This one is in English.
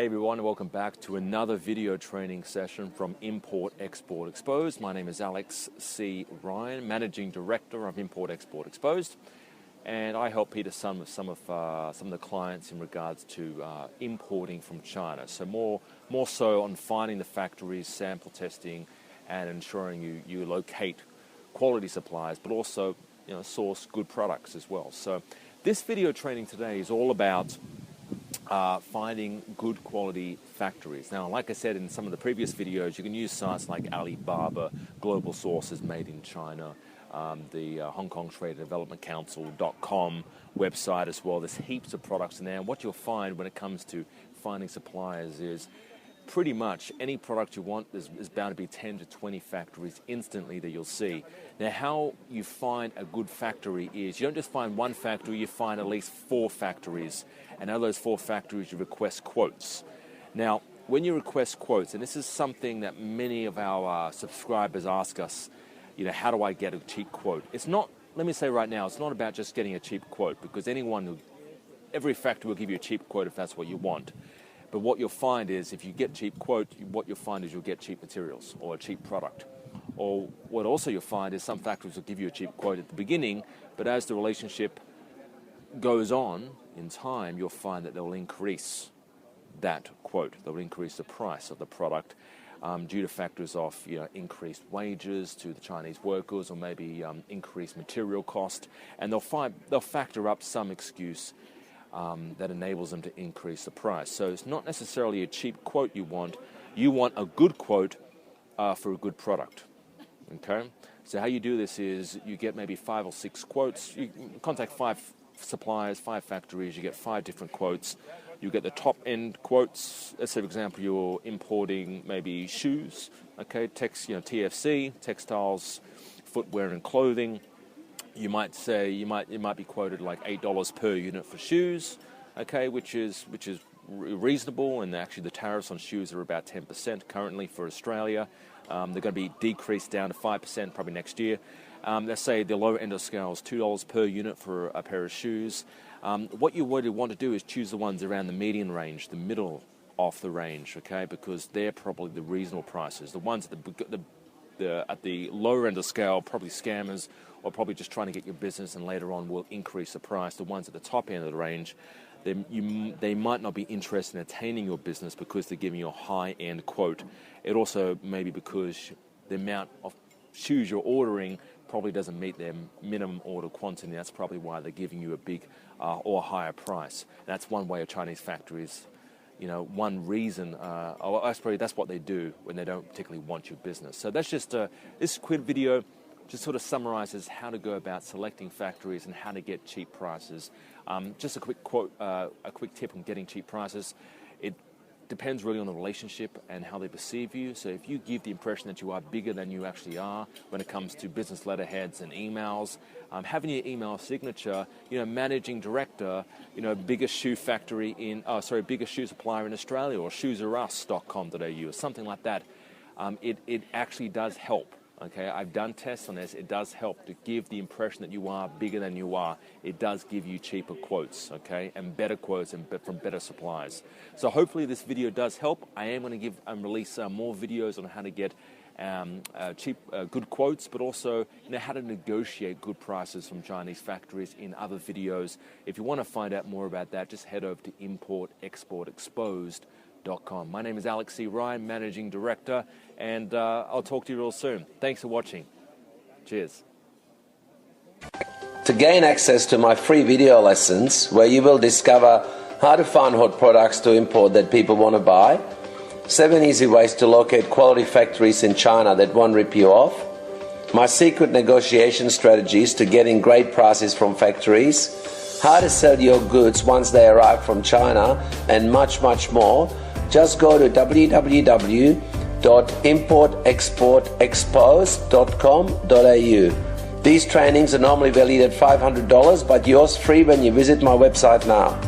Hey everyone, welcome back to another video training session from Import Export Exposed. My name is Alex C. Ryan, Managing Director of Import Export Exposed, and I help Peter Sun with some of the clients in regards to importing from China. So more so on finding the factories, sample testing, and ensuring you locate quality supplies, but also source good products as well. So this video training today is all about finding good quality factories. Now, like I said in some of the previous videos, you can use sites like Alibaba, globalsources, made in China, the Hong Kong Trade Development Council.com website as well. There's heaps of products in there. And what you'll find when it comes to finding suppliers is pretty much any product you want, there's bound to be 10 to 20 factories instantly that you'll see. Now, how you find a good factory is you don't just find one factory, you find at least 4 factories. And out of those 4 factories, you request quotes. Now, when you request quotes, and this is something that many of our subscribers ask us, how do I get a cheap quote? It's not, let me say right now, it's not about just getting a cheap quote, because every factory will give you a cheap quote if that's what you want. But what you'll find is if you get cheap quote, what you'll find is you'll get cheap materials or a cheap product. Or what also you'll find is some factories will give you a cheap quote at the beginning, but as the relationship goes on in time, you'll find that they'll increase that quote. They'll increase the price of the product due to factors of increased wages to the Chinese workers, or maybe increased material cost, and they'll factor up some excuse that enables them to increase the price. So it's not necessarily a cheap quote you want a good quote for a good product. Okay? So how you do this is you get maybe 5 or 6 quotes. You contact 5 suppliers, 5 factories, you get 5 different quotes. You get the top end quotes. Let's say, for example, you're importing maybe shoes, okay, TFC, textiles, footwear and clothing. You might say it might be quoted like $8 per unit for shoes, okay, which is reasonable, and actually the tariffs on shoes are about 10% currently for Australia. They're going to be decreased down to 5% probably next year. Let's say the lower end of the scale is $2 per unit for a pair of shoes. What you would want to do is choose the ones around the median range, the middle of the range, okay, because they're probably the reasonable prices. The ones at the lower end of the scale, probably scammers, or probably just trying to get your business, and later on will increase the price. The ones at the top end of the range, they might not be interested in attaining your business because they're giving you a high-end quote. It also may be because the amount of shoes you're ordering probably doesn't meet their minimum order quantity. That's probably why they're giving you a big or higher price. That's one way of Chinese factories. One reason, that's what they do when they don't particularly want your business. So that's just this quick video just sort of summarizes how to go about selecting factories and how to get cheap prices. Just a quick quote, a quick tip on getting cheap prices. It depends really on the relationship and how they perceive you. So if you give the impression that you are bigger than you actually are when it comes to business letterheads and emails, having your email signature, managing director, biggest shoe factory biggest shoe supplier in Australia, or shoesareus.com.au or something like that, it actually does help. Okay, I've done tests on this. It does help to give the impression that you are bigger than you are. It does give you cheaper quotes, okay, and better quotes from better suppliers. So hopefully this video does help. I am going to release more videos on how to get cheap, good quotes, but also how to negotiate good prices from Chinese factories in other videos. If you want to find out more about that, just head over to Import Export Exposed. My name is Alex C. Ryan, Managing Director, and I'll talk to you real soon. Thanks for watching. Cheers. To gain access to my free video lessons, where you will discover how to find hot products to import that people want to buy, 7 easy ways to locate quality factories in China that won't rip you off, my secret negotiation strategies to getting great prices from factories, how to sell your goods once they arrive from China, and much, much more, just go to www.importexportexposed.com.au. These trainings are normally valued at $500, but yours free when you visit my website now.